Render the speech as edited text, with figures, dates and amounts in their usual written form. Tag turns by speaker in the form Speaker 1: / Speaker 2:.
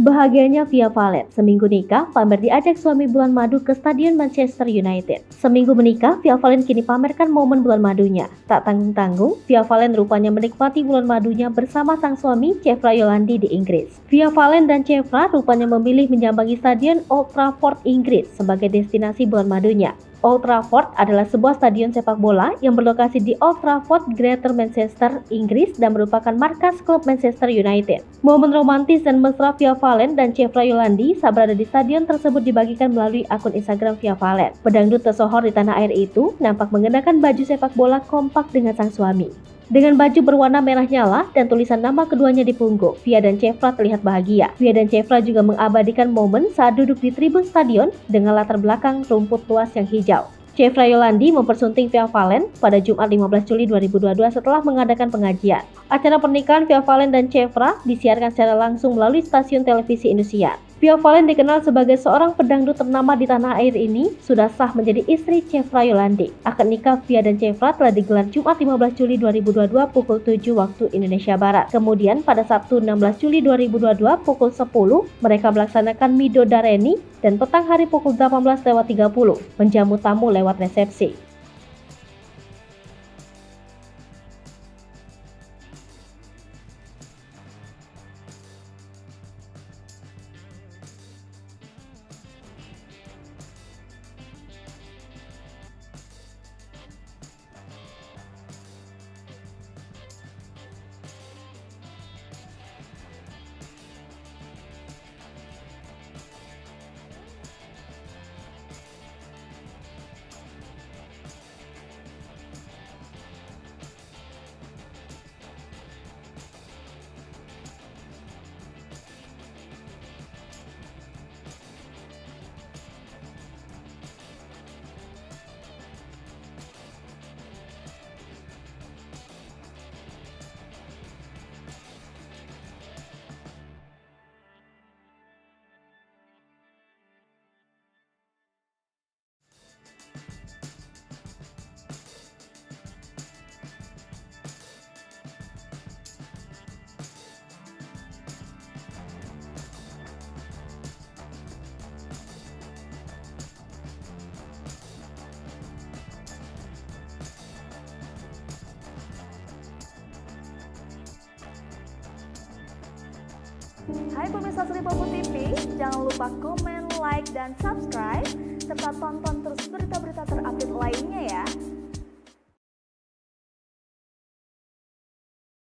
Speaker 1: Bahagianya Via Valen, seminggu nikah, pamer diajak suami bulan madu ke Stadion Manchester United. Seminggu menikah, Via Valen kini pamerkan momen bulan madunya. Tak tanggung-tanggung, Via Valen rupanya menikmati bulan madunya bersama sang suami, Chevra Yolandi di Inggris. Via Valen dan Chevra rupanya memilih menyambangi Stadion Old Trafford, Inggris sebagai destinasi bulan madunya. Old Trafford adalah sebuah stadion sepak bola yang berlokasi di Old Trafford, Greater Manchester, Inggris dan merupakan markas klub Manchester United. Momen romantis dan mesra Via Valen dan Chevra Yolandi saat berada di stadion tersebut dibagikan melalui akun Instagram Via Valen. Pedangdut tersohor di tanah air itu nampak mengenakan baju sepak bola kompak dengan sang suami. Dengan baju berwarna merah nyala dan tulisan nama keduanya di punggung, Via dan Chevra terlihat bahagia. Via dan Chevra juga mengabadikan momen saat duduk di tribun stadion dengan latar belakang rumput luas yang hijau. Chevra Yolandi mempersunting Via Valen pada Jumat 15 Juli 2022 setelah mengadakan pengajian. Acara pernikahan Via Valen dan Chevra disiarkan secara langsung melalui stasiun televisi Indosiar. Via Valen dikenal sebagai seorang pedangdut ternama di tanah air ini sudah sah menjadi istri Chevra Yolandi. Akad nikah Via dan Chevra telah digelar Jumat 15 Juli 2022 pukul 7 waktu Indonesia Barat. Kemudian pada Sabtu 16 Juli 2022 pukul 10 mereka melaksanakan midodareni dan petang hari pukul 18.30 menjamu tamu lewat resepsi.
Speaker 2: Hai pemirsa Sri Popo TV, jangan lupa komen, like, dan subscribe, serta tonton terus berita-berita terupdate lainnya ya.